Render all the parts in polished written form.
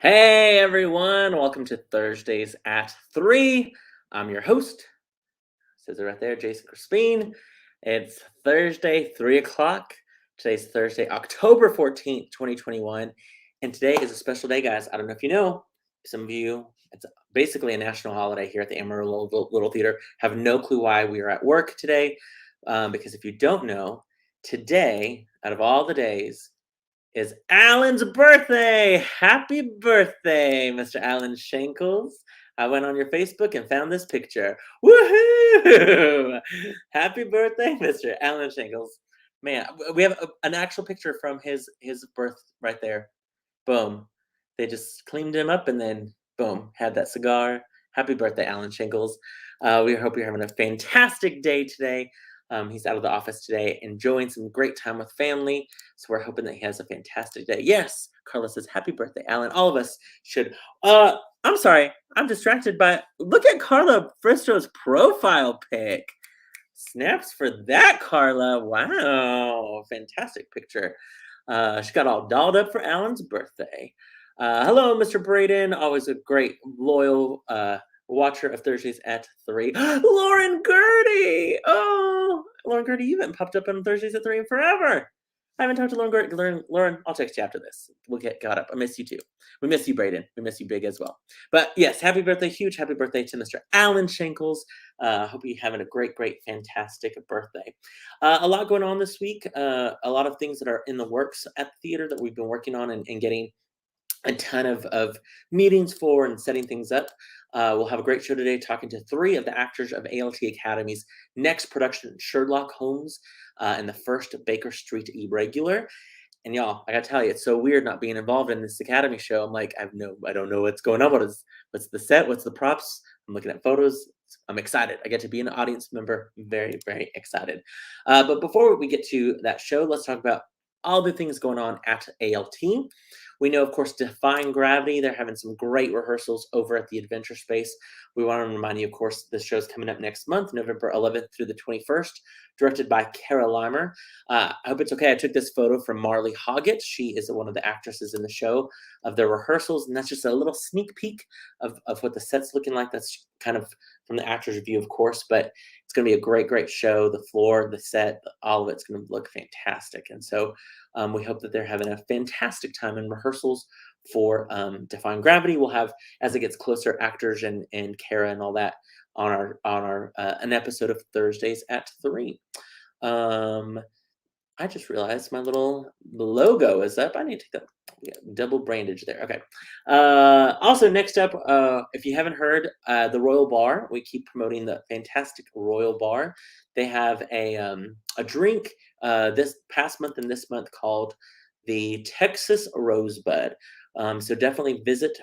Hey everyone, welcome to Thursdays at 3. I'm your host, says it right there, Jason Crespin. It's Thursday, 3 o'clock. Today's Thursday, October 14th, 2021. And today is a special day, guys. I don't know if you know, some of you, it's basically a national holiday here at the Amarillo Little Theater. Have no clue why we are at work today. Because if you don't know, today, out of all the days, is Alan's birthday. Happy birthday, Mr. Alan Shankles. I went on your Facebook and found this picture. Woohoo! Happy birthday, Mr. Alan Shankles. Man, we have an actual picture from his birth right there. Boom. They just cleaned him up and then boom, had that cigar. Happy birthday, Alan Shankles. We hope you're having a fantastic day today. He's out of the office today, enjoying some great time with family. So we're hoping that he has a fantastic day. Yes, Carla says, happy birthday, Alan. All of us should. I'm sorry, I'm distracted by. Look at Carla Fristro's profile pic. Snaps for that, Carla. Wow, fantastic picture. She got all dolled up for Alan's birthday. Hello, Mr. Braden. Always a great, loyal watcher of Thursdays at 3. Lauren Gertie! Oh, Lauren Gertie, you haven't popped up on Thursdays at 3 in forever. I haven't talked to Lauren Gertie. Lauren, I'll text you after this. We'll get caught up. I miss you too. We miss you, Braden. We miss you big as well. But yes, happy birthday, huge happy birthday to Mr. Alan Shankles. Hope you're having a great, fantastic birthday. A lot going on this week. A lot of things that are in the works at the theater that we've been working on and getting a ton of meetings for and setting things up. We'll have a great show today talking to 3 of the actors of ALT Academy's next production, Sherlock, Holmes, and the first Baker Street Irregular. And y'all, I gotta tell you, it's so weird not being involved in this Academy show. I'm like, I don't know what's going on. What's the set? What's the props? I'm looking at photos. I'm excited. I get to be an audience member. Very, very excited. But before we get to that show, let's talk about all the things going on at ALT. We know, of course, Defying Gravity. They're having some great rehearsals over at the Adventure Space. We want to remind you, of course, the show's coming up next month, November 11th through the 21st, directed by Kara Limer. I hope it's okay. I took this photo from Marley Hoggett. She is one of the actresses in the show of their rehearsals, and that's just a little sneak peek of what the set's looking like. That's kind of from the actor's view, of course, but it's going to be a great show. The floor, the set, all of it's going to look fantastic. And so we hope that they're having a fantastic time in rehearsals for Defying Gravity. We'll have, as it gets closer, actors and Kara and all that on our an episode of Thursdays at 3. I just realized my little logo is up. I need to go double brandage there. Okay. Also, next up, if you haven't heard, the Royal Bar. We keep promoting the fantastic Royal Bar. They have a drink this past month and this month called the Texas Rosebud. So definitely visit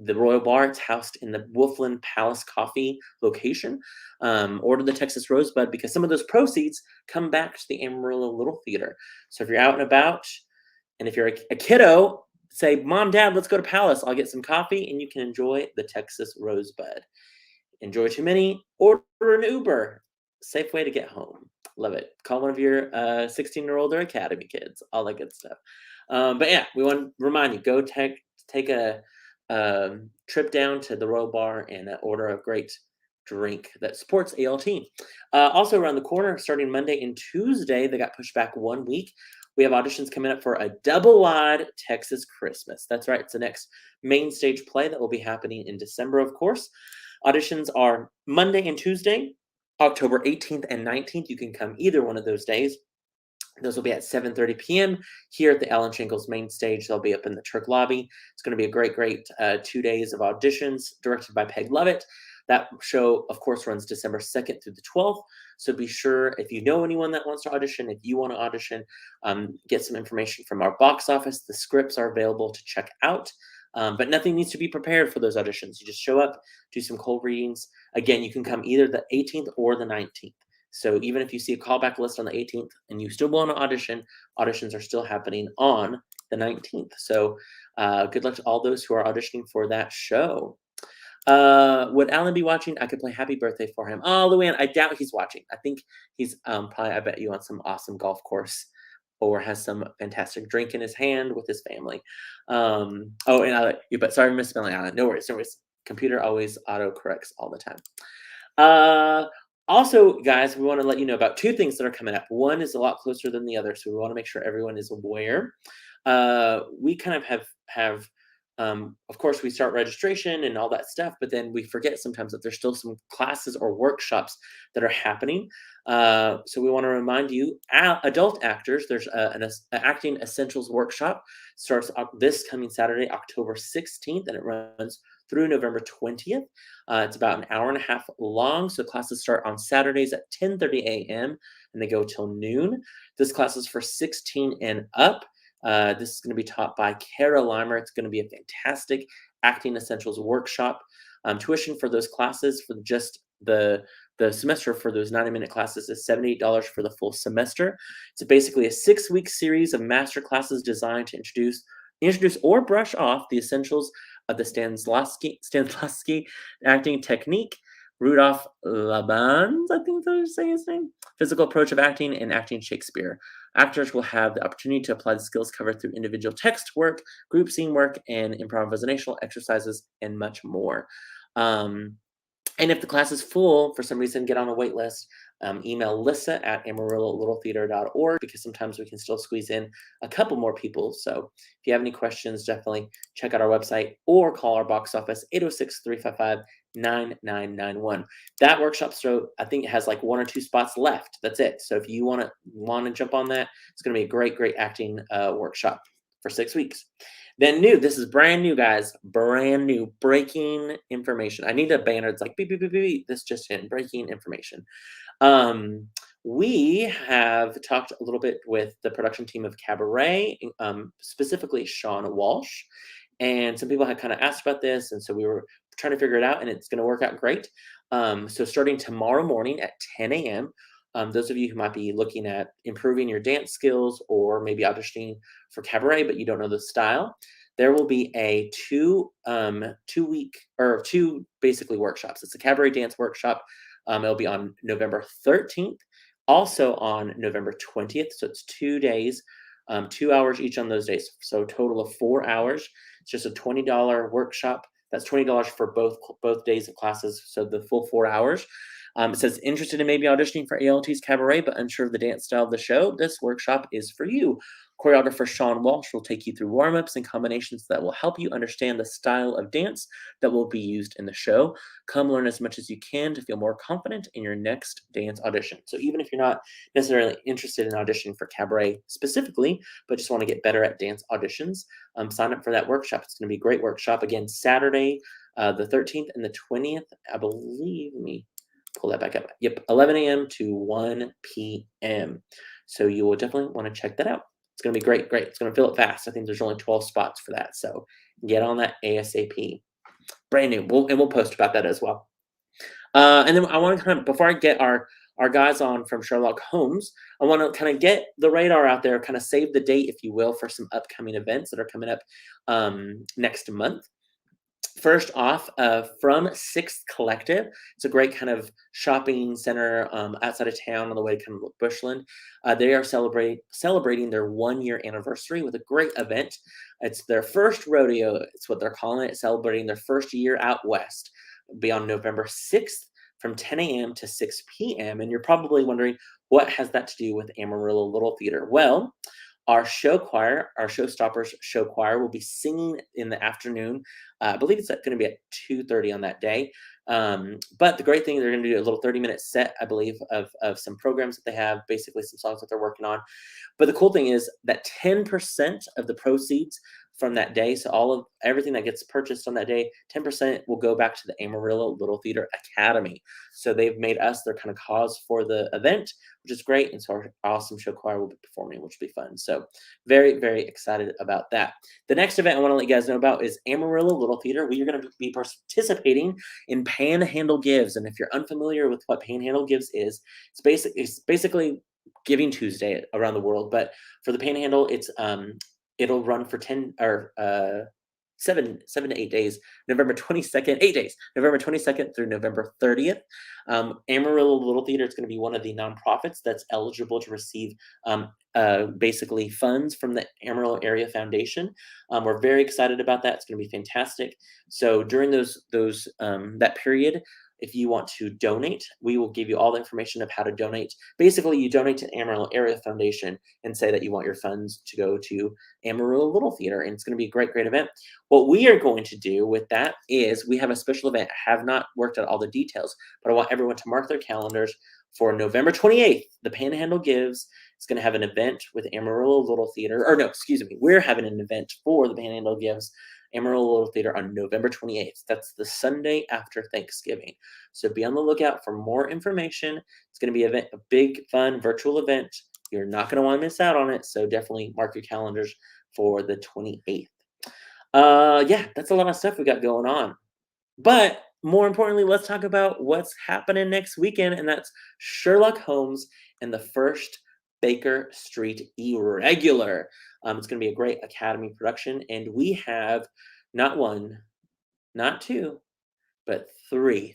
the Royal Bar. It's housed in the Wolfland Palace Coffee location. Order the Texas Rosebud because some of those proceeds come back to the Amarillo Little Theater. So if you're out and about, and if you're a kiddo, say, Mom, Dad, let's go to Palace. I'll get some coffee, and you can enjoy the Texas Rosebud. Enjoy too many, order an Uber. Safe way to get home. Love it. Call one of your 16-year-old or Academy kids. All that good stuff. But yeah, we want to remind you, go take a trip down to the Royal Bar and order a great drink that supports ALT. Also around the corner, starting Monday and Tuesday, they got pushed back 1 week. We have auditions coming up for a double-wide Texas Christmas. That's right. It's the next main stage play that will be happening in December, of course. Auditions are Monday and Tuesday, October 18th and 19th. You can come either one of those days. Those will be at 7:30 p.m. here at the Alan Shankles main stage. They'll be up in the Turk lobby. It's going to be a great 2 days of auditions directed by Peg Lovett. That show, of course, runs December 2nd through the 12th. So be sure, if you know anyone that wants to audition, if you want to audition, get some information from our box office. The scripts are available to check out. But nothing needs to be prepared for those auditions. You just show up, do some cold readings. Again, you can come either the 18th or the 19th. So even if you see a callback list on the 18th and you still want to audition, auditions are still happening on the 19th. So good luck to all those who are auditioning for that show. Would Alan be watching? I could play Happy Birthday for him. Oh, Luann, I doubt he's watching. I think he's probably, I bet you, on some awesome golf course or has some fantastic drink in his hand with his family. Oh, and but sorry, misspelling Alan. No worries, no worries. Computer always auto corrects all the time. Uh, Also, guys, we want to let you know about two things that are coming up. One is a lot closer than the other, so we want to make sure everyone is aware. We kind of have of course, we start registration and all that stuff, but then we forget sometimes that there's still some classes or workshops that are happening. So we want to remind you, adult actors, there's an acting essentials workshop starts this coming Saturday, October 16th, and it runs through November 20th. It's about an hour and a half long. So classes start on Saturdays at 10:30 a.m. and they go till noon. This class is for 16 and up. This is going to be taught by Kara Limer. It's going to be a fantastic acting essentials workshop. Tuition for those classes for just the semester for those 90-minute classes is $78 for the full semester. It's basically a 6-week series of master classes designed to introduce or brush off the essentials of the Stanislavski acting technique. Rudolph Laban's, I think that's say his name, physical approach of acting and acting Shakespeare. Actors will have the opportunity to apply the skills covered through individual text work, group scene work, and improvisational exercises, and much more. And if the class is full, for some reason, get on a wait list. Email Lissa at AmarilloLittleTheater.org because sometimes we can still squeeze in a couple more people. So if you have any questions, definitely check out our website or call our box office 806-355-9991. That workshop, so I think it has like 1 or 2 spots left. That's it. So if you want to jump on that, it's going to be a great acting workshop for 6 weeks. Then this is brand new, guys. Brand new, breaking information. I need a banner. It's like beep, beep, beep, beep. This just in, breaking information. We have talked a little bit with the production team of Cabaret, specifically Sean Walsh. And some people had kind of asked about this. And so we were trying to figure it out, and it's going to work out great. So starting tomorrow morning at 10 a.m., those of you who might be looking at improving your dance skills or maybe auditioning for Cabaret, but you don't know the style, there will be a two basically workshops. It's a Cabaret dance workshop. It'll be on November 13th, also on November 20th. So it's 2 days, 2 hours each on those days. So a total of 4 hours. It's just a $20 workshop. That's $20 for both days of classes. So the full 4 hours. It says, interested in maybe auditioning for ALT's Cabaret, but unsure of the dance style of the show? This workshop is for you. Choreographer Sean Walsh will take you through warm-ups and combinations that will help you understand the style of dance that will be used in the show. Come learn as much as you can to feel more confident in your next dance audition. So even if you're not necessarily interested in auditioning for Cabaret specifically, but just want to get better at dance auditions, sign up for that workshop. It's going to be a great workshop. Again, Saturday, the 13th and the 20th, I believe. Let me pull that back up. Yep, 11 a.m. to 1 p.m. So you will definitely want to check that out. It's going to be great. It's going to fill it fast. I think there's only 12 spots for that. So get on that ASAP. Brand new. We'll post about that as well. And then I want to kind of, before I get our guys on from Sherlock Holmes, I want to kind of get the radar out there, kind of save the date, if you will, for some upcoming events that are coming up next month. First off, from Sixth Collective, it's a great kind of shopping center outside of town on the way to kind of Bushland. They are celebrating their 1-year anniversary with a great event. It's their first rodeo. It's what they're calling it, celebrating their first year out west. It'll be on November 6th from 10 a.m. to 6 p.m. And you're probably wondering, what has that to do with Amarillo Little Theater? Well, our show choir, our Showstoppers show choir, will be singing in the afternoon. I believe it's going to be at 2:30 on that day. But the great thing, they're going to do a little 30-minute set, I believe, of some programs that they have, basically some songs that they're working on. But the cool thing is that 10% of the proceeds from that day, so everything that gets purchased on that day, 10% will go back to the Amarillo Little Theater Academy. So they've made us their kind of cause for the event, which is great. And so our awesome show choir will be performing, which will be fun. So very, very excited about that. The next event I want to let you guys know about is Amarillo Little Theater. We are going to be participating in Panhandle Gives. And if you're unfamiliar with what Panhandle Gives is, it's basically Giving Tuesday around the world. But for the Panhandle, it'll run for 10 or 7 to 8 days, November 22nd, 8 days, November 22nd through November 30th. Amarillo Little Theater is going to be one of the nonprofits that's eligible to receive basically funds from the Amarillo Area Foundation. We're very excited about that. It's going to be fantastic. So during that period, if you want to donate, we will give you all the information of how to donate. Basically, you donate to Amarillo Area Foundation and say that you want your funds to go to Amarillo Little Theater, and it's going to be a great, great event. What we are going to do with that is we have a special event. I have not worked out all the details, but I want everyone to mark their calendars for November 28th. The Panhandle Gives is going to have an event with Amarillo Little Theater, or no, excuse me, we're having an event for the Panhandle Gives Amarillo Little Theater on November 28th. That's the Sunday after Thanksgiving. So be on the lookout for more information. It's going to be a big, fun virtual event. You're not going to want to miss out on it. So definitely mark your calendars for the 28th. Yeah, that's a lot of stuff we got going on. But more importantly, let's talk about what's happening next weekend, and that's Sherlock Holmes and the First Baker Street Irregular. It's going to be a great Academy production, and we have not one, not two, but three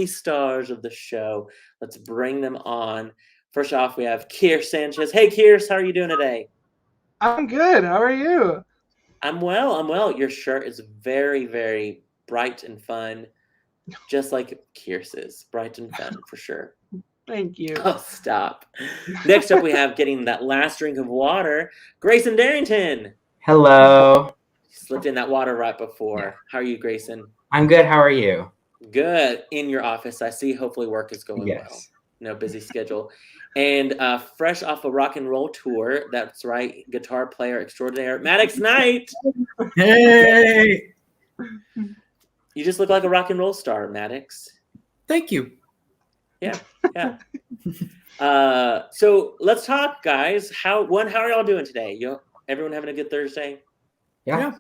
stars of the show. Let's bring them on. First off, we have Kierce Sanchez. Hey, Kierce, how are you doing today? I'm good. How are you? I'm well. Your shirt is very, very bright and fun, just like Kierce's. Bright and fun, for sure. Thank you. Oh, stop. Next up, we have getting that last drink of water, Grason Derington. Hello. Slipped in that water right before. Yeah. How are you, Grason? I'm good. How are you? Good. In your office, I see. Hopefully work is going well. No busy schedule. And fresh off a rock and roll tour, that's right, guitar player extraordinaire, Maddox Nite. Hey! You just look like a rock and roll star, Maddox. Thank you. Yeah. So let's talk, guys. How are y'all doing today? Everyone having a good Thursday? Yeah.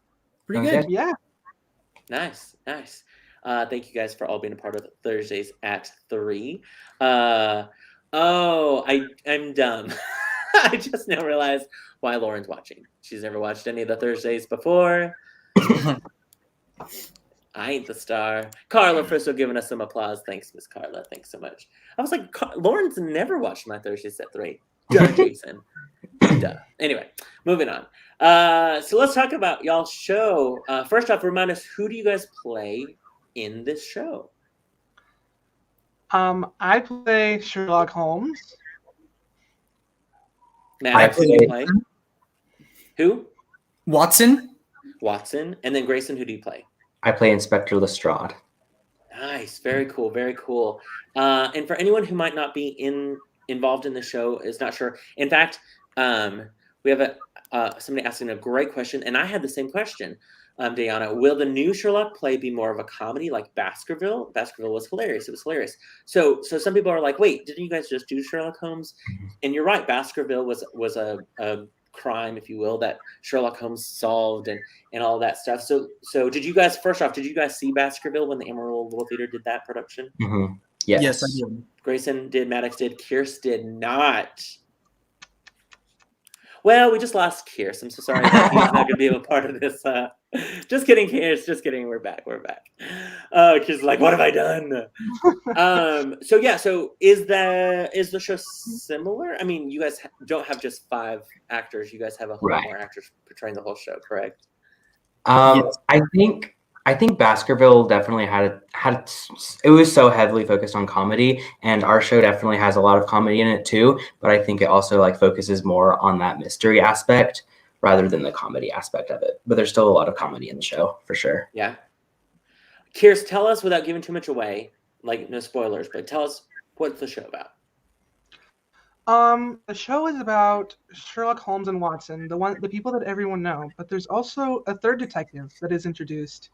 Pretty good. Yeah. Nice. Thank you guys for all being a part of Thursdays at 3. I'm dumb. I just now realized why Lauren's watching. She's never watched any of the Thursdays before. I ain't the star. Carla, first of all, giving us some applause. Thanks, Miss Carla. Thanks so much. I was like, Lauren's never watched my Thursdays at 3. Duh, Jason. Duh. Anyway, moving on. So let's talk about y'all's show. First off, remind us, who do you guys play in this show? I play Sherlock Holmes. Maddox, who do you play? Who? Watson. And then Grason, who do you play? I play Inspector Lestrade. Nice. Very cool. And for anyone who might not be involved in the show, is not sure. In fact, we have somebody asking a great question, and I had the same question. Diana, will the new Sherlock play be more of a comedy like Baskerville? Baskerville was hilarious. It was hilarious. So some people are like, wait, didn't you guys just do Sherlock Holmes? And you're right. Baskerville was a crime, if you will, that Sherlock Holmes solved and all that stuff. So did you guys see Baskerville when the Amarillo Little Theater did that production? Mm-hmm. Yes, I did. Grayson did, Maddox did, Kierce did not. Well, we just lost Kierce. I'm so sorry that he's not going to be a part of this. Just kidding, Kierce. Just kidding. We're back. Kierce is like, what have I done? So is the show similar? I mean, you guys don't have just 5 actors. You guys have a whole lot more actors portraying the whole show, correct? Yes. I think Baskerville definitely had it was so heavily focused on comedy, and our show definitely has a lot of comedy in it too, but I think it also focuses more on that mystery aspect rather than the comedy aspect of it. But there's still a lot of comedy in the show for sure. Yeah. Kierce, tell us without giving too much away, no spoilers, but tell us what's the show about. The show is about Sherlock Holmes and Watson, the people that everyone know, but there's also a third detective that is introduced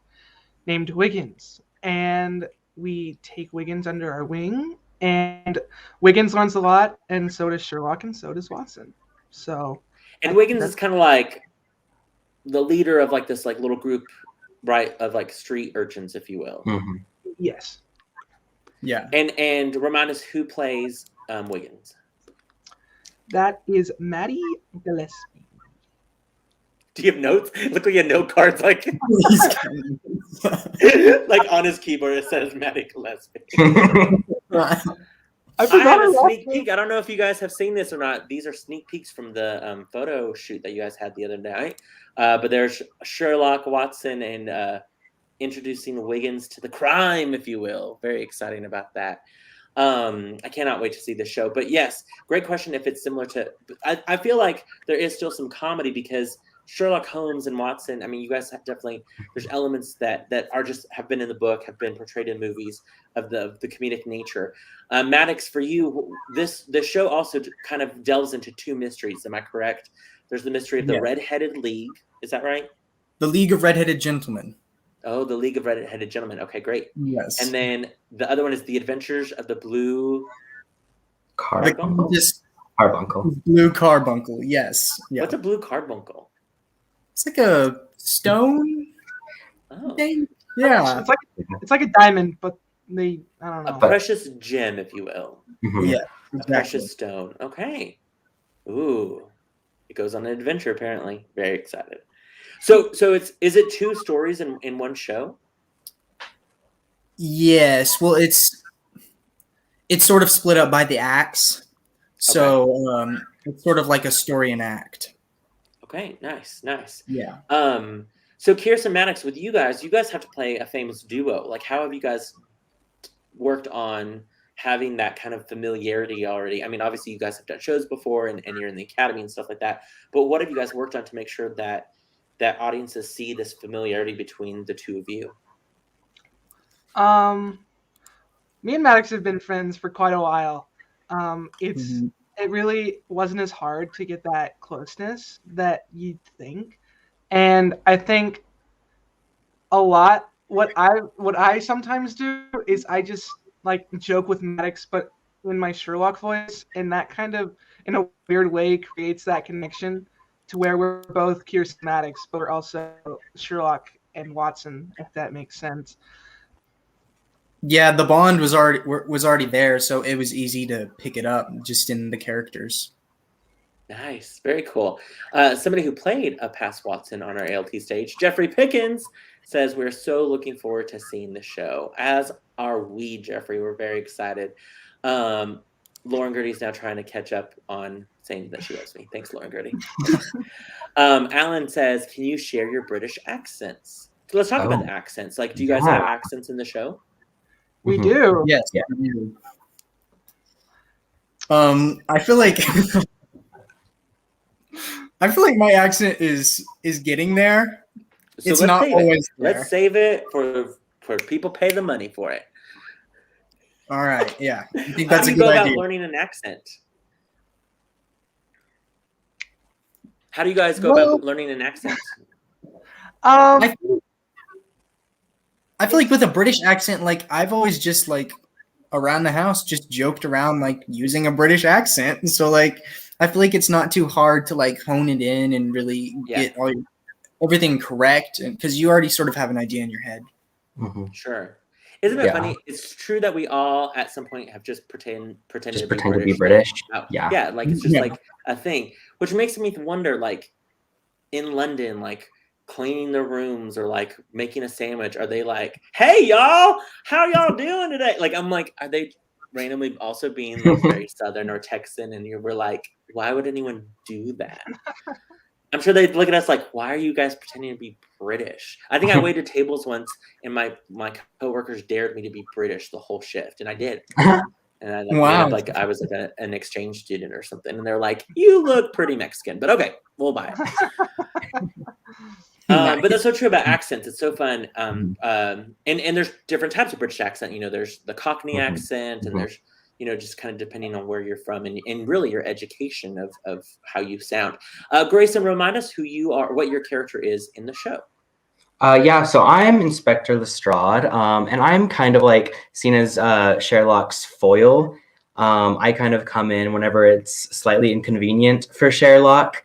named Wiggins, and we take Wiggins under our wing, and Wiggins learns a lot, and so does Sherlock, and so does Watson. And Wiggins is kind of like the leader of this little group, right, of street urchins, if you will. Mm-hmm. Yes. Yeah. And remind us who plays Wiggins. That is Maddie Gillespie. Do you have notes? Look like you have note cards, like like on his keyboard it says Maddie Gillespie. I I forgot have her a last sneak name. peek. I don't know if you guys have seen this or not. These are sneak peeks from the photo shoot that you guys had the other night. But there's Sherlock, Watson, and introducing Wiggins to the crime, if you will. Very exciting about that. I cannot wait to see the show. But yes, great question. If it's similar to, I feel like there is still some comedy because Sherlock Holmes and Watson. I mean, you guys have definitely. There's elements that are just have been in the book, have been portrayed in movies of the comedic nature. Maddox, for you, the show also kind of delves into two mysteries. Am I correct? There's the mystery of the Red-Headed League. Is that right? The League of Red-Headed Gentlemen. Oh, the League of Red-Headed Gentlemen. Okay, great. Yes. And then the other one is the Adventures of the Blue Carbuncle. Blue Carbuncle. Yes. Yeah. What's a blue carbuncle? It's like a stone thing. Yeah. It's like a diamond, but I don't know. A precious gem, if you will. Mm-hmm. Yeah. A precious stone. Okay. Ooh. It goes on an adventure, apparently. Very excited. So is it two stories in one show? Yes. Well, it's sort of split up by the acts. So it's sort of like a story and act. Okay, nice. Yeah. So Kierce and Maddox, with you guys have to play a famous duo. Like, how have you guys worked on having that kind of familiarity already? I mean, obviously you guys have done shows before and you're in the academy and stuff like that. But what have you guys worked on to make sure that audiences see this familiarity between the two of you? Me and Maddox have been friends for quite a while. It really wasn't as hard to get that closeness that you'd think. And I think a lot what I sometimes do is I just like joke with Maddox, but in my Sherlock voice, and that kind of in a weird way creates that connection to where we're both Kierce and Maddox, but we're also Sherlock and Watson, if that makes sense. Yeah, the bond was already there, so it was easy to pick it up just in the characters. Nice, very cool. Somebody who played a past Watson on our ALT stage, Jeffrey Pickens, says we're so looking forward to seeing the show. As are we, Jeffrey. We're very excited. Lauren Gertie's now trying to catch up on saying that she loves me. Thanks, Lauren Gertie. Alan says, "Can you share your British accents?" So let's talk about the accents. Like, do you guys have accents in the show? We do. Yes. Yeah. We do. I feel like my accent is getting there. So it's not always there. Let's save it for people pay the money for it. All right. Yeah. I think How that's do a you good go about idea. learning an accent? How do you guys go about learning an accent? I feel like with a British accent, like I've always just like around the house just joked around like using a British accent. And so like I feel like it's not too hard to like hone it in and really get everything correct, because you already sort of have an idea in your head. Mm-hmm. Sure. Isn't it funny? It's true that we all at some point have just pretended to be British. Yeah, like it's just like a thing, which makes me wonder, like in London, like cleaning their rooms or like making a sandwich, are they like, "Hey y'all, how y'all doing today?" Like I'm like, are they randomly also being like very Southern or Texan? And we're like, why would anyone do that? I'm sure they'd look at us like, why are you guys pretending to be British? I think I waited tables once and my coworkers dared me to be British the whole shift, and I did. And I made up like I was like an exchange student or something, and they're like, "You look pretty Mexican," but okay, we'll buy it. But that's so true about accents. It's so fun. And there's different types of British accent. You know, there's the Cockney accent, and there's, you know, just kind of depending on where you're from and really your education of how you sound. Grason, remind us who you are, what your character is in the show. So I'm Inspector Lestrade, and I'm kind of like seen as Sherlock's foil. I kind of come in whenever it's slightly inconvenient for Sherlock,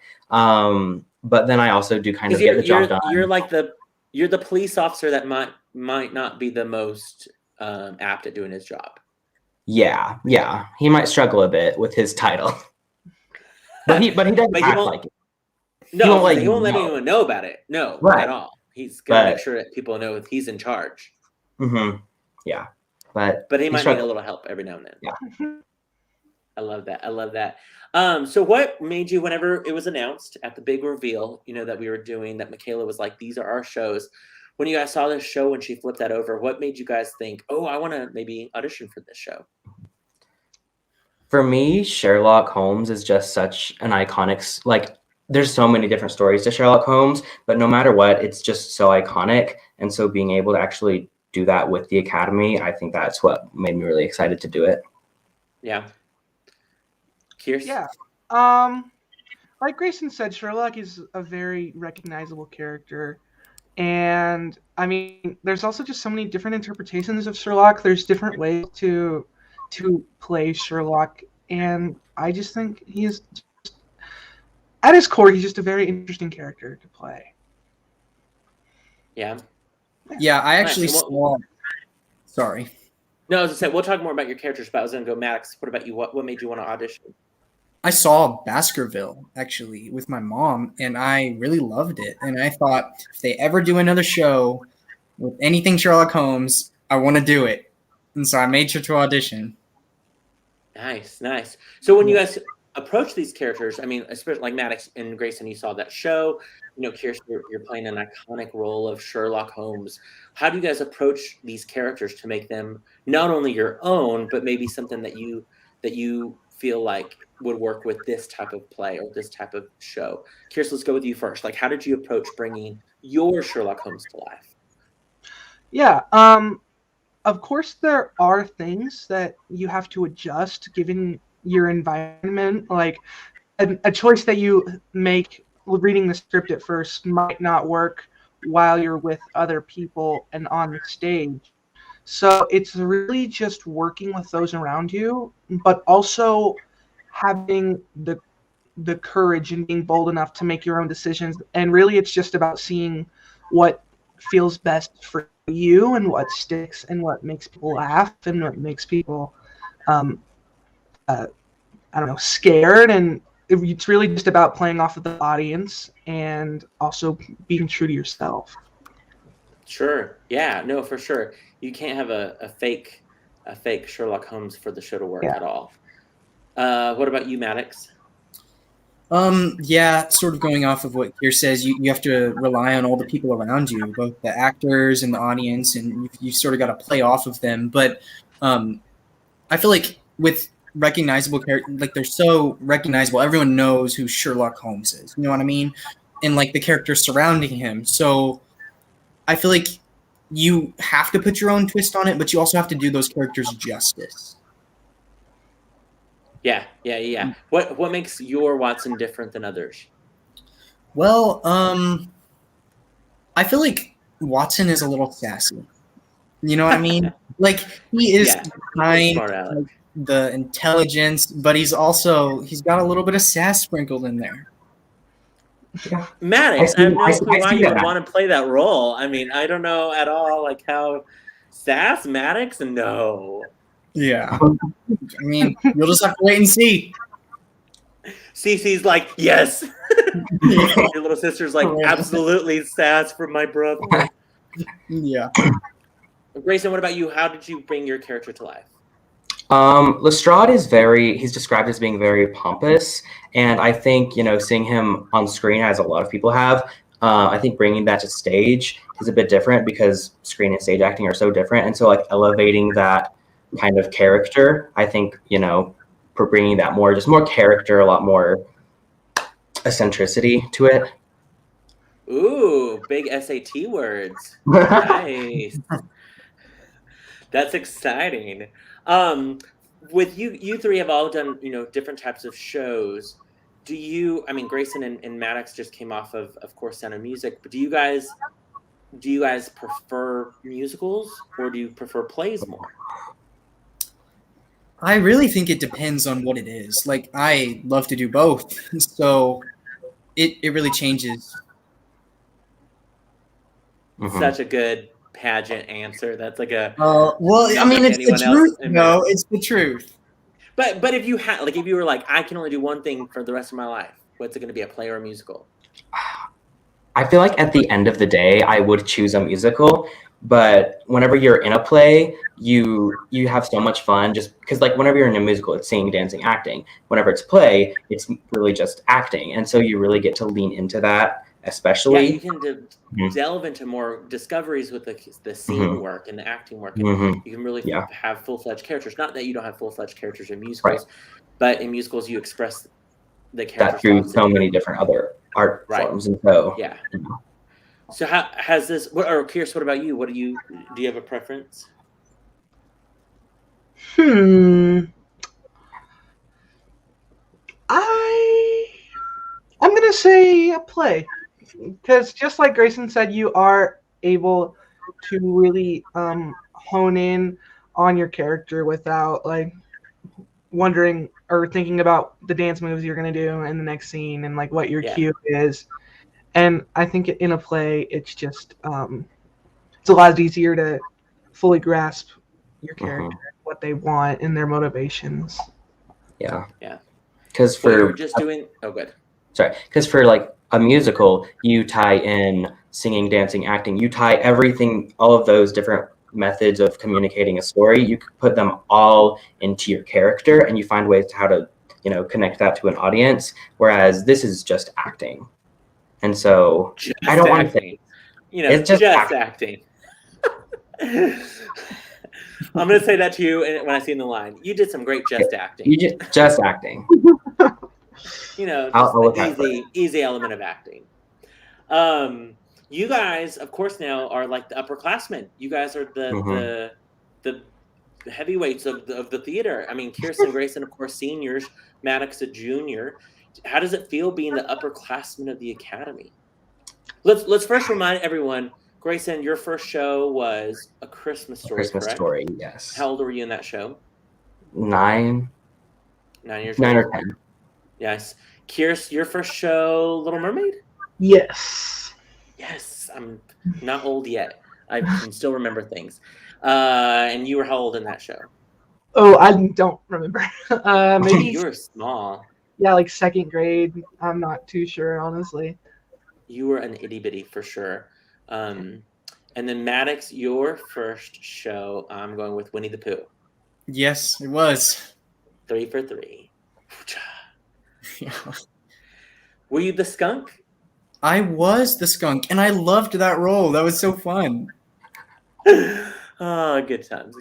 but then I also do kind of get the job done. You're the police officer that might not be the most apt at doing his job. Yeah, he might struggle a bit with his title, but he doesn't act like it. No, let he you won't let know. anyone know about it. No, Right. at all. He's gonna make But- sure that people know he's in charge. Yeah, but he might tried- need a little help every now and then. Yeah. I love that. So what made you, whenever it was announced at the big reveal, that we were doing, that Michaela was like, these are our shows. When you guys saw this show, when she flipped that over, what made you guys think, oh, I want to maybe audition for this show? For me, Sherlock Holmes is just such an iconic, like, there's so many different stories to Sherlock Holmes, but no matter what, it's just so iconic. And so being able to actually do that with the Academy, I think that's what made me really excited to do it. Yeah. Kierce? Yeah. Like Grason said, Sherlock is a very recognizable character. And I mean, there's also just so many different interpretations of Sherlock. There's different ways to play Sherlock. And I just think he's, at his core, he's just a very interesting character to play. Yeah. Yeah, I actually Nice. saw. Sorry. No, as I said, we'll talk more about your characters, but I was going to go, Maddox, what about you? What made you want to audition? I saw Baskerville actually with my mom, and I really loved it. And I thought, if they ever do another show with anything Sherlock Holmes, I want to do it. And so I made sure to audition. Nice. So when you guys approach these characters, I mean, especially like Maddox and Grason, you saw that show. Kierce, you're playing an iconic role of Sherlock Holmes. How do you guys approach these characters to make them not only your own, but maybe something that you feel like would work with this type of play or this type of show? Kierce, let's go with you first. Like, how did you approach bringing your Sherlock Holmes to life? Yeah. Of course, there are things that you have to adjust given your environment. Like a choice that you make reading the script at first might not work while you're with other people and on the stage. So it's really just working with those around you, but also having the courage and being bold enough to make your own decisions. And really, it's just about seeing what feels best for you and what sticks and what makes people laugh and what makes people, scared. And it's really just about playing off of the audience and also being true to yourself. Sure. Yeah, no, for sure. You can't have a fake Sherlock Holmes for the show to work at all. What about you, Maddox? Yeah, sort of going off of what Kierce says, you have to rely on all the people around you, both the actors and the audience, and you sort of got to play off of them. But I feel like with recognizable characters, like they're so recognizable, everyone knows who Sherlock Holmes is. You know what I mean? And like the characters surrounding him. So I feel like you have to put your own twist on it, but you also have to do those characters justice. Yeah. What makes your Watson different than others? Well, I feel like Watson is a little sassy. You know what I mean? Like he is kind, smart aleck. like, the intelligence, but he's got a little bit of sass sprinkled in there. Maddox, I have no clue why you would that. want to play that role. I mean, I don't know at all like how sass Maddox. No. Yeah. I mean, you'll just have to wait and see. Cece's like, yes. Your little sister's like, absolutely sass for my brother. Yeah. Grason, what about you? How did you bring your character to life? Lestrade he's described as being very pompous, and I think, seeing him on screen, as a lot of people have, I think bringing that to stage is a bit different because screen and stage acting are so different, and so like elevating that kind of character, I think, for bringing that more character, a lot more eccentricity to it. Ooh, big SAT words. Nice. That's exciting. With you three have all done, different types of shows. Grason and Maddox just came off of course, Sound of Music, but do you guys prefer musicals or do you prefer plays more? I really think it depends on what it is. Like, I love to do both, so it really changes. Such a good pageant answer. That's like a well, I mean, it's the truth. No, it's the truth. But if you had if you were like, I can only do one thing for the rest of my life, what's it going to be, a play or a musical? I feel like at the end of the day, I would choose a musical. But whenever you're in a play, you have so much fun just because like whenever you're in a musical, it's singing, dancing, acting. Whenever it's play, it's really just acting. And so you really get to lean into that, especially. Yeah, you can delve into more discoveries with the scene work and the acting work. And you can really have full-fledged characters. Not that you don't have full-fledged characters in musicals, but in musicals you express the characters that through so many different other art forms. And so So how has this, or Kierce, what about you? Do you have a preference? I'm gonna say a play, because just like Grason said, you are able to really hone in on your character without like wondering or thinking about the dance moves you're gonna do in the next scene and like what your cue is. And I think in a play, it's just it's a lot easier to fully grasp your character, what they want, and their motivations. Yeah. Because for just doing, good. Sorry, because for like a musical, you tie in singing, dancing, acting. You tie everything, all of those different methods of communicating a story. You could put them all into your character, and you find ways to how to connect that to an audience. Whereas this is just acting. And so I don't want to say, it's just acting. I'm going to say that to you when I see in the line. You did some great just acting. You just acting. Easy element of acting. You guys, of course, now are like the upperclassmen. You guys are the heavyweights of the theater. I mean, Kierce and Grason, of course, seniors. Maddox, a junior. How does it feel being the upperclassman of the academy? Let's first remind everyone, Grason, your first show was A Christmas Story. Christmas Story, yes. How old were you in that show? 9. 9 years old. 9 or 10. Yes. Kierce, your first show, Little Mermaid? Yes. Yes. I'm not old yet. I can still remember things. And you were how old in that show? Oh, I don't remember. Maybe you were small. Yeah, like second grade. I'm not too sure, honestly. You were an itty bitty for sure. And then Maddox, your first show, I'm going with Winnie the Pooh. Yes, it was. 3 for 3. Were you the skunk? I was the skunk, and I loved that role. That was so fun. Oh, good times.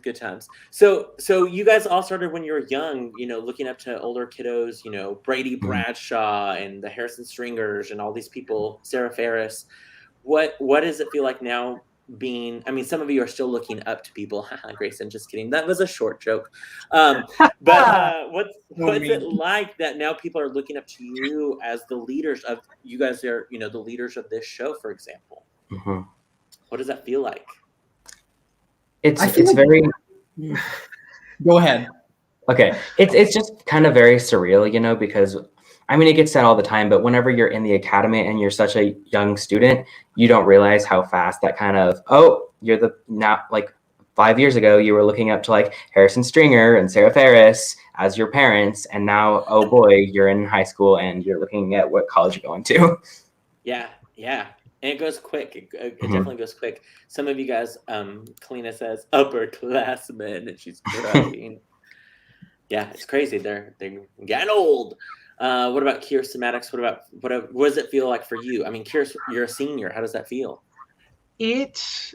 So you guys all started when you were young, looking up to older kiddos, Brady Bradshaw and the Harrison Stringers and all these people, Sarah Ferris. What does it feel like now being, I mean, some of you are still looking up to people. Grason, just kidding. That was a short joke. But what's it like that now people are looking up to you as the leaders of, you guys are, the leaders of this show, for example? What does that feel like? It's very. Go ahead. Okay, it's just kind of very surreal, because I mean it gets said all the time, but whenever you're in the academy and you're such a young student, you don't realize how fast that kind of you're now like 5 years ago you were looking up to like Harrison Stringer and Sarah Ferris as your parents, and now oh boy you're in high school and you're looking at what college you're going to. Yeah. And it goes quick. It definitely goes quick. Some of you guys, Kalina says upperclassmen, and she's crying. Yeah, it's crazy. They're getting old. What about Kierce and Maddox? What does it feel like for you? I mean, Kierce, you're a senior. How does that feel? It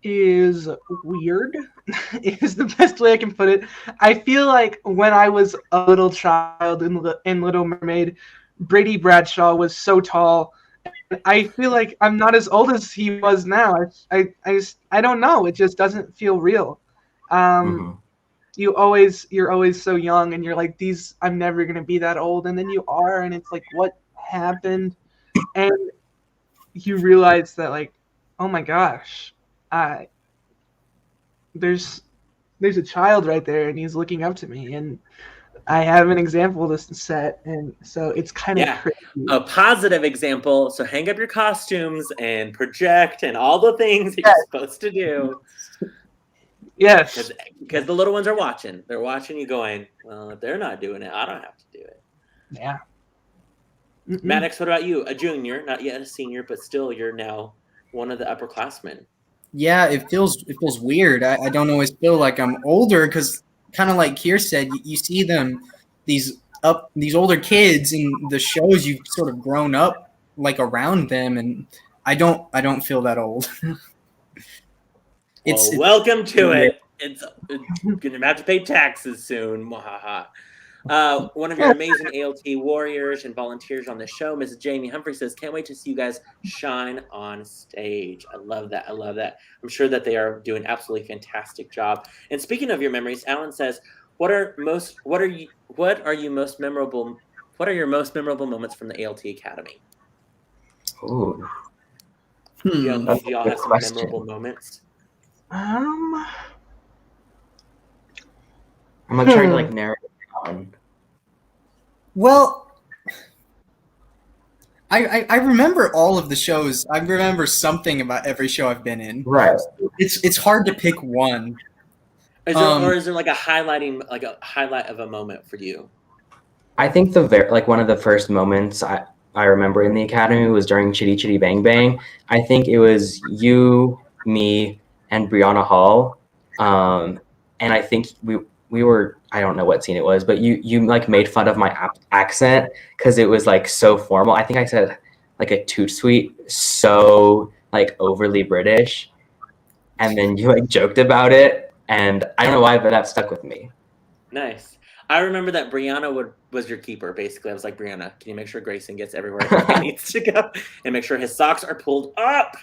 is weird. Is the best way I can put it. I feel like when I was a little child in Little Mermaid, Brady Bradshaw was so tall. I feel like I'm not as old as he was now. I don't know. It just doesn't feel real. You're always so young, and you're like, I'm never gonna be that old, and then you are, and it's like, what happened? And you realize that, like, oh my gosh, there's a child right there, and he's looking up to me, and I have an example to set, and so it's kind of crazy. A positive example. So hang up your costumes and project and all the things that you're supposed to do. Yes. Because the little ones are watching. They're watching you going, well, if they're not doing it, I don't have to do it. Yeah. Maddox, what about you? A junior, not yet a senior, but still you're now one of the upperclassmen. Yeah, it feels weird. I don't always feel like I'm older because kind of like Kierce said, you see them, these older kids in the shows, you've sort of grown up like around them, and I don't feel that old. Well, welcome to it. It's gonna have to pay taxes soon. One of your amazing ALT warriors and volunteers on the show, Mrs. Jamie Humphrey, says, "Can't wait to see you guys shine on stage." I love that. I love that. I'm sure that they are doing an absolutely fantastic job. And speaking of your memories, Alan says, what are your most memorable moments from the ALT Academy? Ooh. Do y'all That's a have good some question. memorable moments? I'm gonna try to like narrow it down. Well, I remember all of the shows. I remember something about every show I've been in. Right. It's hard to pick one. Or is there like a highlight of a moment for you? I think one of the first moments I remember in the academy was during Chitty Chitty Bang Bang. I think it was you, me, and Brianna Hall, and I think we were, I don't know what scene it was, but you like made fun of my accent because it was like so formal. I think I said like a toot sweet, so like overly British, and then you like joked about it, and I don't know why, but that stuck with me. Nice. I remember that Brianna was your keeper. Basically, I was like, Brianna, can you make sure Grason gets everywhere he needs to go, and make sure his socks are pulled up?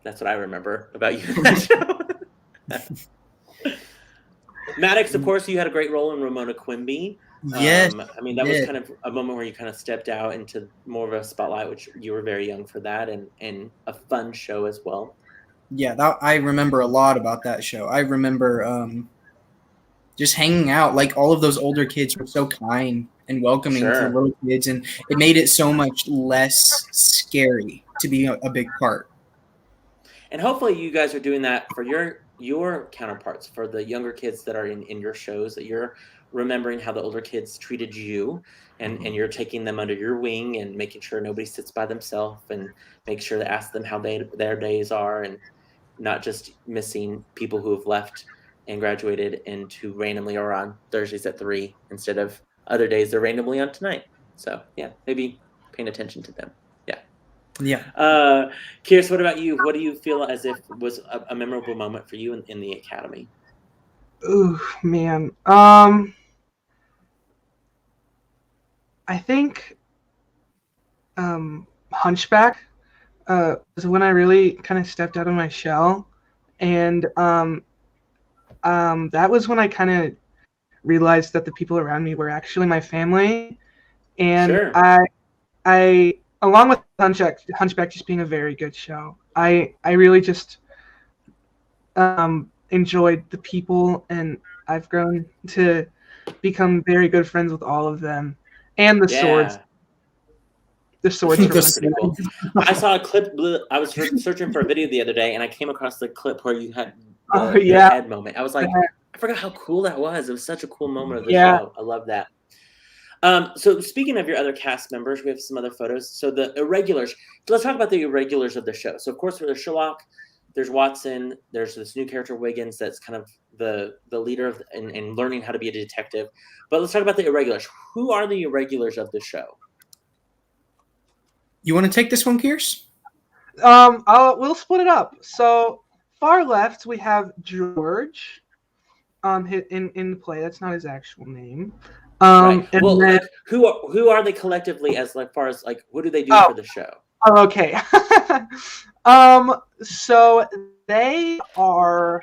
That's what I remember about you in that show. Maddox, of course, you had a great role in Ramona Quimby. Yes. I mean, that was kind of a moment where you kind of stepped out into more of a spotlight, which you were very young for that, and a fun show as well. Yeah, I remember a lot about that show. I remember just hanging out. Like, all of those older kids were so kind and welcoming to the little kids, and it made it so much less scary to be a big part. And hopefully you guys are doing that for your counterparts, for the younger kids that are in your shows, that you're remembering how the older kids treated you, and you're taking them under your wing and making sure nobody sits by themselves, and make sure to ask them how their days are, and not just missing people who have left and graduated into randomly or on Thursdays at 3 instead of other days they're randomly on tonight. So yeah, maybe paying attention to them. Yeah. Kierce, what about you? What do you feel as if was a memorable moment for you in the academy? Ooh, man. I think Hunchback was when I really kind of stepped out of my shell, and that was when I kind of realized that the people around me were actually my family, and I along with Hunchback just being a very good show, I really just enjoyed the people, and I've grown to become very good friends with all of them, and the swords. The swords from cool. I saw a clip. I was searching for a video the other day, and I came across the clip where you had the head moment. I was like, I forgot how cool that was. It was such a cool moment of the show. I love that. So speaking of your other cast members, we have some other photos. So the irregulars. So let's talk about the irregulars of the show. So of course there's Sherlock, there's Watson, there's this new character Wiggins that's kind of the leader of in learning how to be a detective. But let's talk about the irregulars. Who are the irregulars of the show? You want to take this one, Kierce? We'll split it up. So far left we have George. In the play, that's not his actual name. Right. Well, then, like, who are they collectively as far as like what do they do for the show? Oh, okay. So they are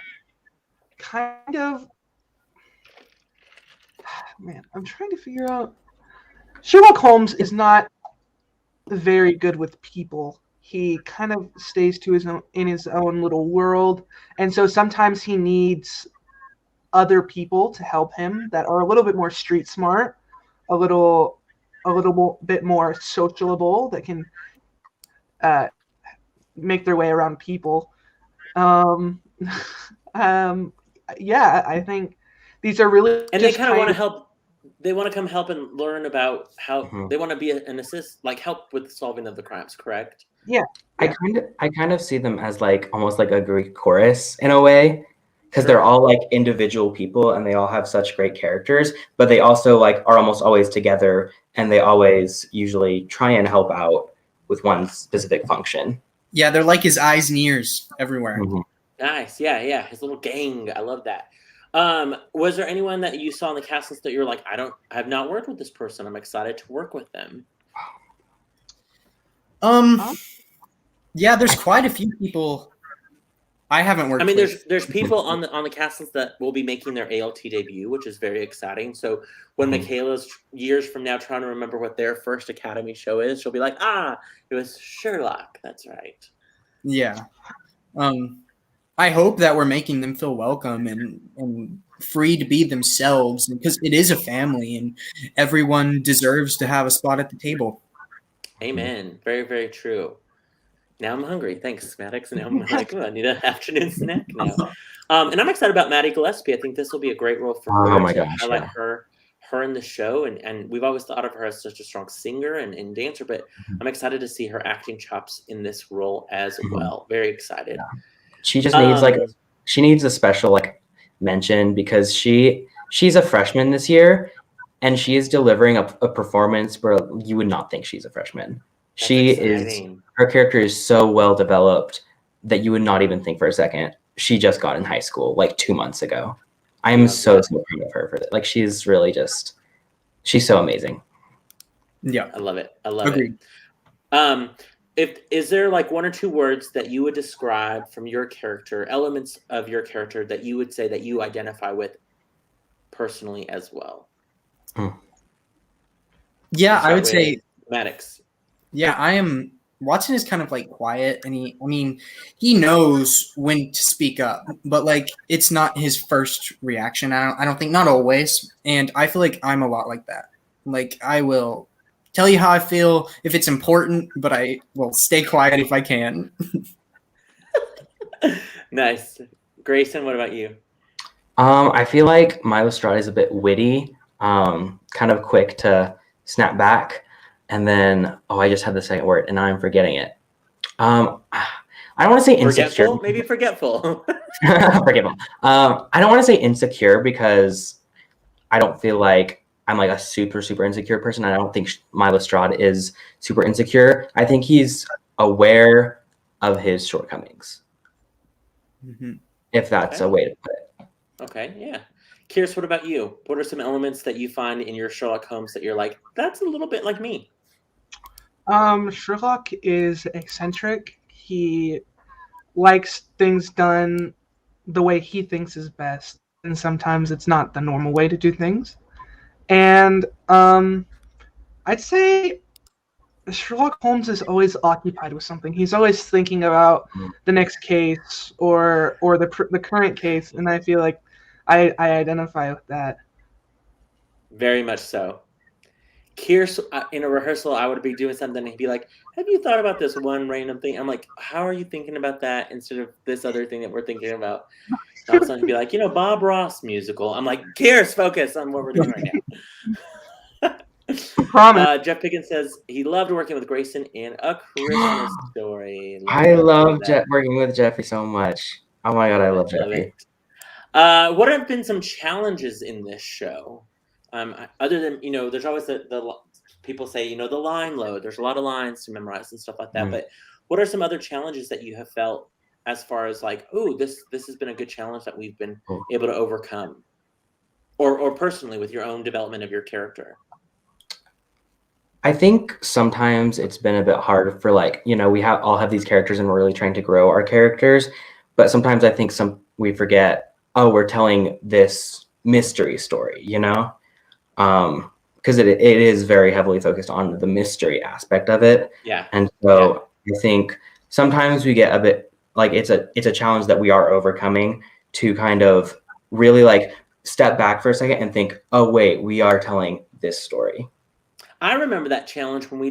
kind of, man, I'm trying to figure out. Sherlock Holmes is not very good with people. He kind of stays to his own little world, and so sometimes he needs other people to help him that are a little bit more street smart, a little bit more sociable, that can make their way around people. Yeah, I think these are really and they kind of want to help. they want to come help and learn about how Mhm. they want to be an assist, like help with the solving of the crimes. Correct? Yeah. I kind of see them as like almost like a Greek chorus in a way, because Sure. they're all like individual people and they all have such great characters, but they also like are almost always together and they always usually try and help out with one specific function. Yeah, they're like his eyes and ears everywhere. Mhm. Nice. Yeah. His little gang. I love that. Was there anyone that you saw in the cast list that you're like, I have not worked with this person. I'm excited to work with them. Yeah, there's quite a few people I haven't worked. I mean, with. there's people on the cast list that will be making their ALT debut, which is very exciting. So when Michaela's years from now trying to remember what their first Academy show is, she'll be like, it was Sherlock. That's right. Yeah. I hope that we're making them feel welcome and free to be themselves, because it is a family and everyone deserves to have a spot at the table. Amen. Very, very true. Now I'm hungry. Thanks, Maddox. Now I'm like, I need an afternoon snack now. And I'm excited about Maddie Gillespie. I think this will be a great role for her to highlight her in the show. And we've always thought of her as such a strong singer and dancer, but I'm excited to see her acting chops in this role as well. Very excited. Yeah. She just needs she needs a special like mention because she's a freshman this year and she is delivering a performance where you would not think she's a freshman. Her character is so well developed that you would not even think for a second she just got in high school like 2 months ago. I'm so proud of her for that. Like she's really she's so amazing. Yeah, I love it. Is there like one or two words that you would describe from your character, elements of your character that you would say that you identify with personally as well? Yeah, I would say Maddox. Yeah, Watson is kind of like quiet, and he knows when to speak up, but like it's not his first reaction. I don't think, not always, and I feel like I'm a lot like that. Like I will tell you how I feel if it's important, but I will stay quiet if I can. Nice. Grason, what about you? I feel like my Lestrade is a bit witty, kind of quick to snap back. And then, I just had the second word, and now I'm forgetting it. I don't want to say insecure. Forgetful? Maybe forgetful. Forgetful. I don't want to say insecure because I don't feel like I'm like a super, super insecure person. I don't think my Lestrade is super insecure. I think he's aware of his shortcomings. Mm-hmm. If that's a way to put it. Okay, yeah. Kierce, what about you? What are some elements that you find in your Sherlock Holmes that you're like, that's a little bit like me? Sherlock is eccentric. He likes things done the way he thinks is best, and sometimes it's not the normal way to do things. And I'd say Sherlock Holmes is always occupied with something. He's always thinking about the next case or the current case, and I feel like I identify with that. Very much so. Kierce, in a rehearsal, I would be doing something and he'd be like, have you thought about this one random thing? I'm like, how are you thinking about that instead of this other thing that we're thinking about? And all of a sudden he'd be like, Bob Ross musical. I'm like, Kierce, focus on what we're doing right now. Jeff Pickens says he loved working with Grason in A Christmas Story. I love working with Jeffrey so much. Oh my God, I love Jeffrey. What have been some challenges in this show? Other than, there's always the people say, the line load. There's a lot of lines to memorize and stuff like that. But what are some other challenges that you have felt as far as like, this has been a good challenge that we've been able to overcome? Or personally with your own development of your character? I think sometimes it's been a bit hard for like, we all have these characters and we're really trying to grow our characters. But sometimes I think we forget, we're telling this mystery story, because it is very heavily focused on the mystery aspect of it. Yeah. And so I think sometimes we get a bit like it's a challenge that we are overcoming to kind of really like step back for a second and think, oh wait, we are telling this story. I remember that challenge when I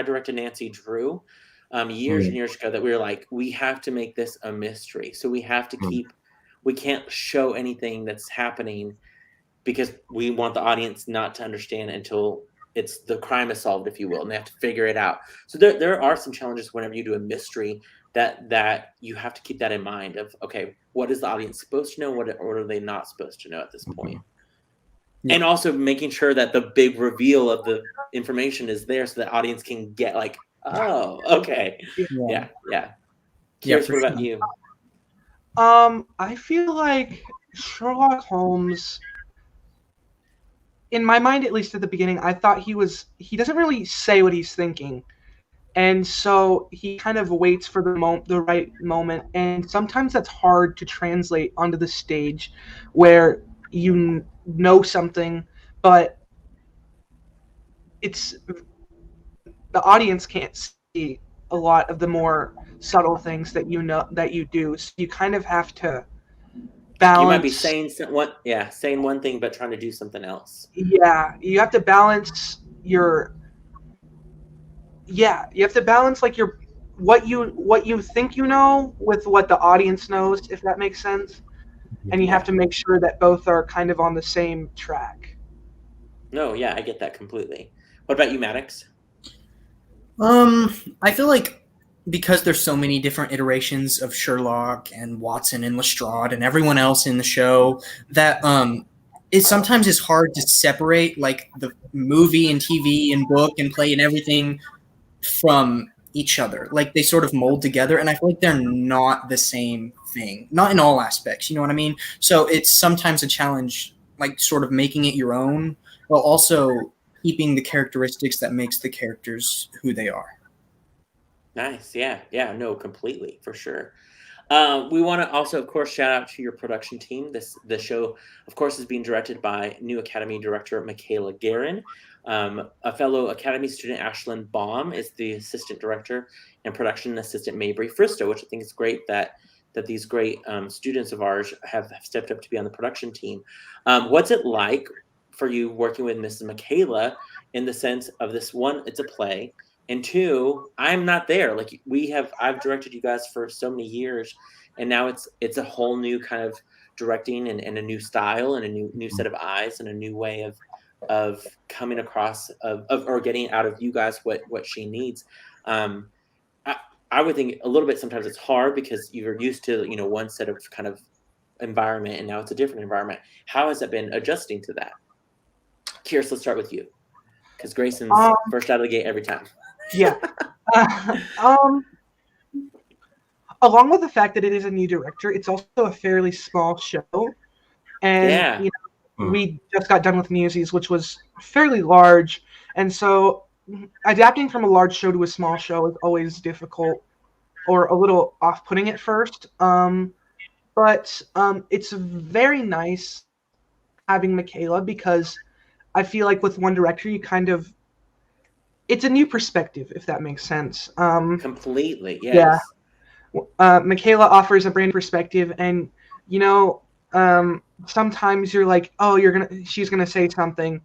directed Nancy Drew years and years ago, that we were like, we have to make this a mystery. So we have to we can't show anything that's happening because we want the audience not to understand until the crime is solved, if you will, and they have to figure it out. So there are some challenges whenever you do a mystery that you have to keep that in mind of, okay, what is the audience supposed to know? What are they not supposed to know at this point? Yeah. And also making sure that the big reveal of the information is there so the audience can get like, oh, okay. Yeah. Kierce, what about you? I feel like Sherlock Holmes, in my mind, at least at the beginning, I thought he doesn't really say what he's thinking. And so he kind of waits for the right moment. And sometimes that's hard to translate onto the stage where you know something, but the audience can't see a lot of the more subtle things that you do. So you kind of have to balance. You might be saying one thing, but trying to do something else. Yeah, you have to balance like what you think you know with what the audience knows, if that makes sense. And you have to make sure that both are kind of on the same track. No, yeah, I get that completely. What about you, Maddox? I feel like because there's so many different iterations of Sherlock and Watson and Lestrade and everyone else in the show that it sometimes is hard to separate like the movie and TV and book and play and everything from each other. Like they sort of mold together, and I feel like they're not the same thing, not in all aspects, you know what I mean? So it's sometimes a challenge, like sort of making it your own, while also keeping the characteristics that makes the characters who they are. Nice. Yeah, no, completely, for sure. We want to also, of course, shout out to your production team. The show, of course, is being directed by new Academy director Michaela Guerin. A fellow Academy student, Ashlyn Baum, is the assistant director, and production assistant Mabry Fristo, which I think is great that these great students of ours have stepped up to be on the production team. What's it like for you working with Mrs. Michaela in the sense of this? One, it's a play. And two, I'm not there. Like I've directed you guys for so many years, and now it's a whole new kind of directing and a new style and a new set of eyes and a new way of coming across or getting out of you guys what she needs. I would think a little bit sometimes it's hard because you're used to one set of kind of environment, and now it's a different environment. How has it been adjusting to that? Kierce, let's start with you, because Grason's first out of the gate every time. Yeah. Along with the fact that it is a new director, it's also a fairly small show. And we just got done with Newsies, which was fairly large. And so adapting from a large show to a small show is always difficult or a little off-putting at first. But it's very nice having Michaela, because I feel like with one director, you kind of, it's a new perspective, if that makes sense. Completely, yes. Yeah. Michaela offers a brand new perspective, and sometimes you're like, oh, she's gonna say something,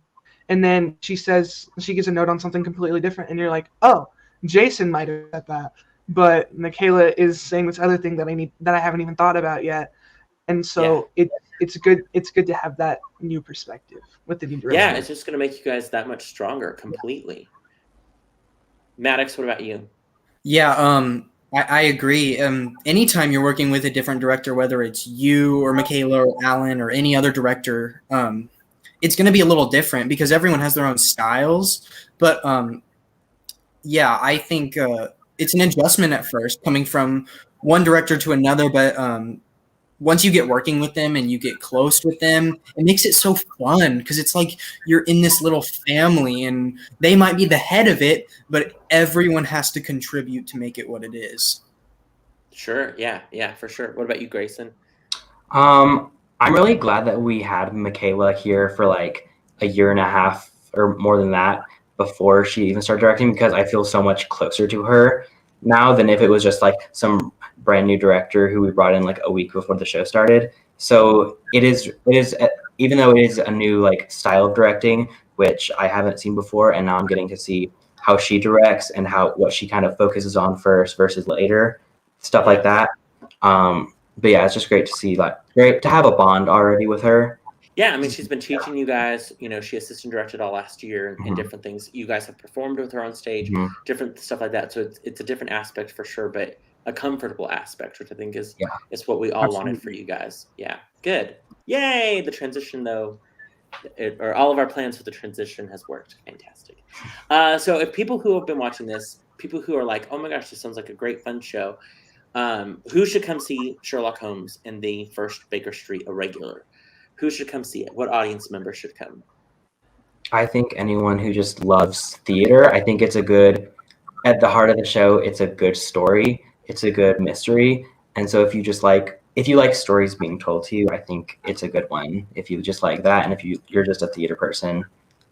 and then she gives a note on something completely different, and you're like, oh, Jason might have said that, but Michaela is saying this other thing that I haven't even thought about yet, and so it's good to have that new perspective with the new director. Yeah, it's just gonna make you guys that much stronger, completely. Maddox, what about you? Yeah, I agree. Anytime you're working with a different director, whether it's you or Michaela or Alan or any other director, it's going to be a little different because everyone has their own styles. But I think it's an adjustment at first coming from one director to another. But once you get working with them and you get close with them, it makes it so fun because it's like you're in this little family and they might be the head of it, but everyone has to contribute to make it what it is. Sure. Yeah, for sure. What about you, Grason? I'm really glad that we had Michaela here for like a year and a half or more than that before she even started directing, because I feel so much closer to her now than if it was just like some brand new director who we brought in like a week before the show started. So it is even though it is a new like style of directing, which I haven't seen before, and now I'm getting to see how she directs and what she kind of focuses on first versus later, stuff like that. But yeah, it's just great to see, great to have a bond already with her. Yeah, I mean, she's been teaching you guys. She assistant directed all last year and different things. You guys have performed with her on stage, different stuff like that. So it's a different aspect for sure, but a comfortable aspect, which I think is what we all wanted for you guys. Yeah, good. Yay! The transition, though, or all of our plans for the transition has worked. Fantastic. So if people who have been watching this, people who are like, oh my gosh, this sounds like a great fun show, who should come see Sherlock Holmes in the first Baker Street Irregular? Who should come see it? What audience member should come? I think anyone who just loves theater. I think it's a good, at the heart of the show, it's a good story. It's a good mystery. And so if you like stories being told to you, I think it's a good one. If you just like that, and if you're just a theater person,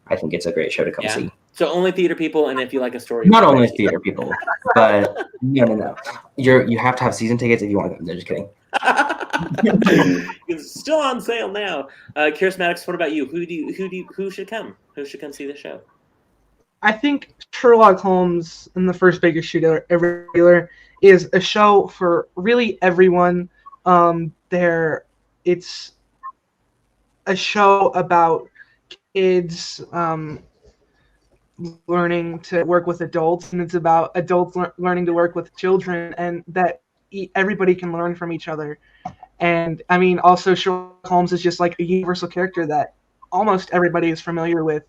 I think it's a great show to come see. So only theater people, and if you like a story, not only theater people, but no. You have to have season tickets if you want to go. No, just kidding. It's still on sale now. Kierce, Maddox, what about you? Who should come? Who should come see the show? I think Sherlock Holmes and the First Baker Street Irregular is a show for really everyone. It's a show about kids learning to work with adults, and it's about adults learning to work with children, and that everybody can learn from each other. And I mean, also Sherlock Holmes is just like a universal character that almost everybody is familiar with.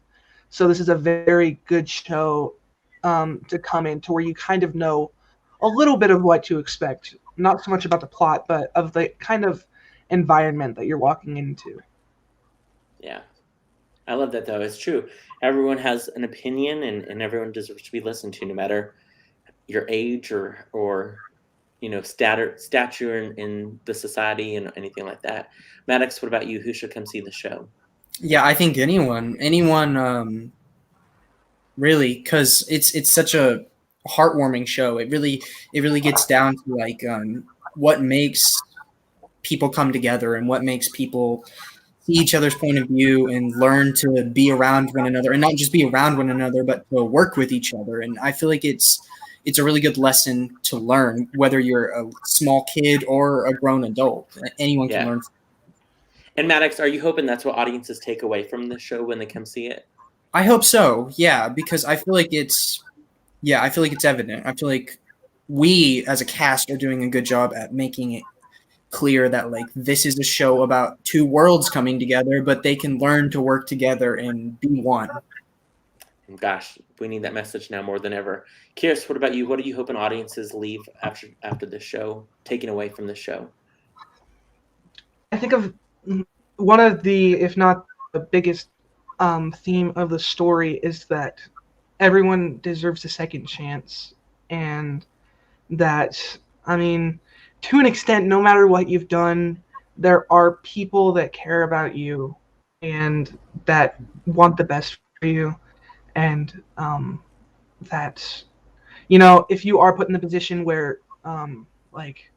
So this is a very good show to come into, where you kind of know a little bit of what to expect. Not so much about the plot, but of the kind of environment that you're walking into. Yeah. I love that, though. It's true. Everyone has an opinion, and everyone deserves to be listened to, no matter your age or stature in the society and anything like that. Maddox, what about you? Who should come see the show? Yeah, I think anyone, really, because it's such a heartwarming show. It really gets down to like what makes people come together and what makes people see each other's point of view and learn to be around one another, and not just be around one another, but to work with each other. And I feel like it's a really good lesson to learn, whether you're a small kid or a grown adult. Anyone can learn. And Maddox, are you hoping that's what audiences take away from the show when they come see it? I hope so. Yeah, because I feel like it's evident. I feel like we as a cast are doing a good job at making it clear that like this is a show about two worlds coming together, but they can learn to work together and be one. Gosh, we need that message now more than ever. Kierce, what about you? What are you hoping audiences leave after the show, taking away from the show? I think of one of the, if not the biggest theme of the story is that everyone deserves a second chance, and that, I mean, to an extent, no matter what you've done, there are people that care about you and that want the best for you. And that, if you are put in the position where, like,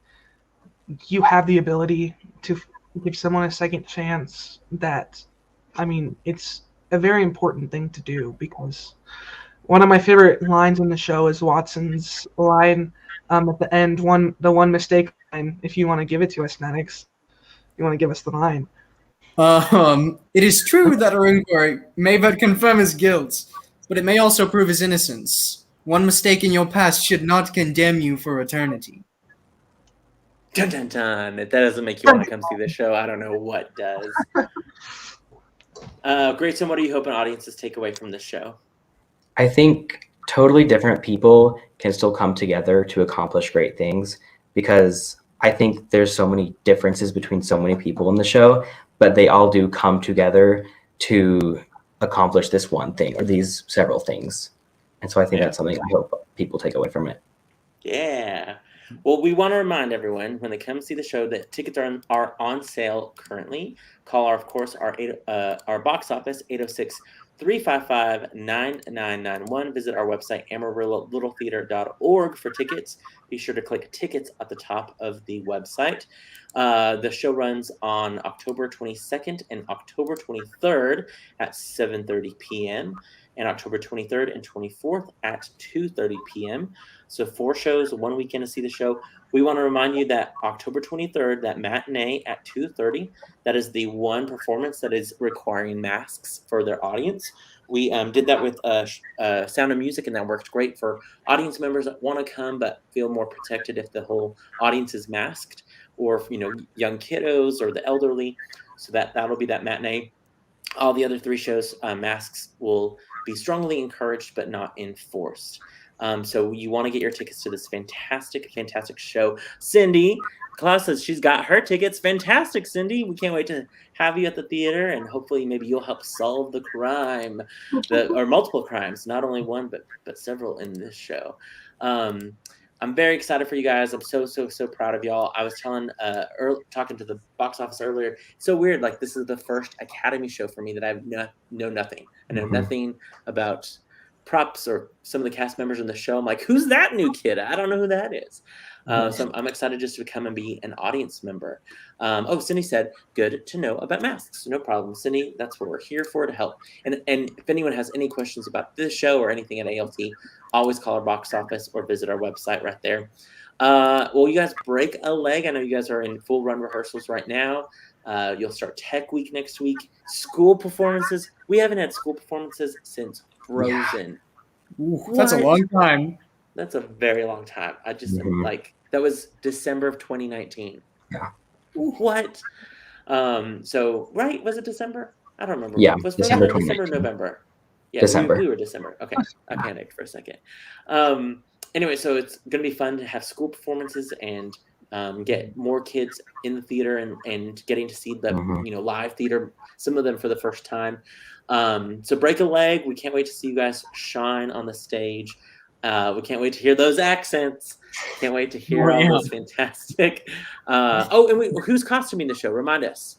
you have the ability to give someone a second chance, that, I mean, it's a very important thing to do, because one of my favorite lines in the show is Watson's line at the end, the one mistake line. If you want to give it to us, Maddox, you want to give us the line. It is true that our inquiry may but confirm his guilt, but it may also prove his innocence. One mistake in your past should not condemn you for eternity. Dun dun dun. If that doesn't make you want to come see the show, I don't know what does. Grason, what are you hoping audiences take away from this show? I think totally different people can still come together to accomplish great things, because I think there's so many differences between so many people in the show, but they all do come together to accomplish this one thing or these several things. And so I think that's something I hope people take away from it. Yeah. Well, we want to remind everyone when they come see the show that tickets are on sale currently. Call our box office 806-355-9991. Visit our website amarillo.littletheater.org for tickets. Be sure to click tickets at the top of the website. The show runs on October 22nd and October 23rd at 7:30 p.m. and October 23rd and 24th at 2:30 p.m. So 4 shows, 1 weekend to see the show. We want to remind you that October 23rd, that matinee at 2:30, that is the one performance that is requiring masks for their audience. We did that with Sound of Music, and that worked great for audience members that want to come but feel more protected if the whole audience is masked, or young kiddos or the elderly. So that'll be that matinee. All the other 3 shows, masks will be strongly encouraged but not enforced. So you want to get your tickets to this fantastic show. Cindy Claus says she's got her tickets. Fantastic, Cindy. We can't wait to have you at the theater, and hopefully maybe you'll help solve the crime, or multiple crimes, not only one, but several in this show. I'm very excited for you guys. I'm so proud of y'all. I was talking to the box office earlier. It's so weird. Like, this is the first Academy show for me that I know nothing. I know nothing about props or some of the cast members in the show. I'm like, who's that new kid? I don't know who that is. So I'm excited just to come and be an audience member. Cindy said, good to know about masks. No problem, Cindy. That's what we're here for, to help. And if anyone has any questions about this show or anything at ALT, always call our box office or visit our website right there. Well, you guys break a leg. I know you guys are in full run rehearsals right now. You'll start Tech Week next week. School performances. We haven't had school performances since Frozen. Yeah. Ooh, that's a long time. That's a very long time. I just that was December of 2019. Yeah. What? So right, was it December? I don't remember. Yeah, Was December Frozen December, November? Yeah, December. We were December. Okay, I panicked for a second. Anyway, so it's gonna be fun to have school performances and get more kids in the theater and getting to see the live theater, some of them for the first time. So break a leg. We can't wait to see you guys shine on the stage. We can't wait to hear those accents. Can't wait to hear all those fantastic. Who's costuming the show? Remind us.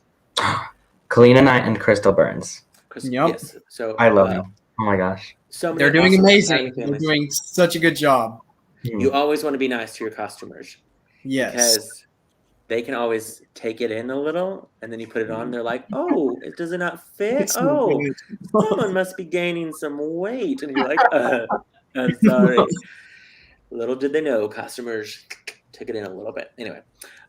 Kalina Nite and Crystal Burns. Yep. Yes. So I love them. Oh my gosh. So they're doing amazing. They're doing such a good job. You always want to be nice to your costumers. Yes. Because they can always take it in a little, and then you put it on, they're like, oh, does it not fit? Someone must be gaining some weight. And you're like, I'm sorry. Little did they know, costumers took it in a little bit. Anyway,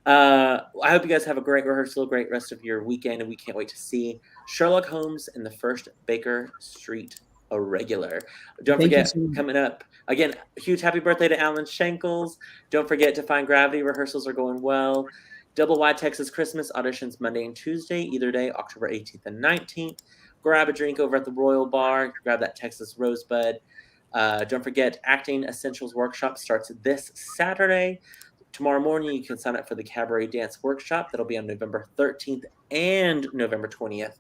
I hope you guys have a great rehearsal, great rest of your weekend, and we can't wait to see Sherlock Holmes and the first Baker Street Irregular. Don't forget, coming up, again, huge happy birthday to Alan Shankles. Don't forget Defying Gravity. Rehearsals are going well. Double Wide Texas Christmas auditions Monday and Tuesday, either day, October 18th and 19th. Grab a drink over at the Royal Bar. Grab that Texas Rosebud. Don't forget, Acting Essentials Workshop starts this Saturday. Tomorrow morning, you can sign up for the Cabaret Dance Workshop. That'll be on November 13th and November 20th.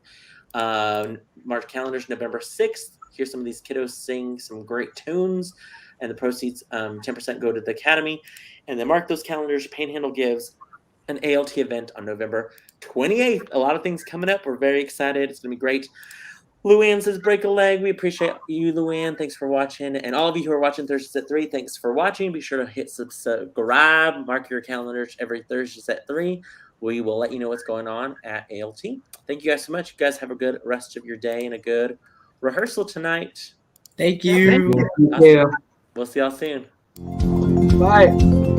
March calendars, November 6th. Hear some of these kiddos sing some great tunes, and the proceeds, 10% go to the Academy. And then mark those calendars. Panhandle gives an ALT event on November 28th. A lot of things coming up. We're very excited. It's going to be great. Luann says, break a leg. We appreciate you, Luann. Thanks for watching. And all of you who are watching Thursdays at 3, thanks for watching. Be sure to hit subscribe. Mark your calendars every Thursdays at 3. We will let you know what's going on at ALT. Thank you guys so much. You guys have a good rest of your day and a good rehearsal tonight. Thank you. Thank you. We'll see y'all soon. Bye.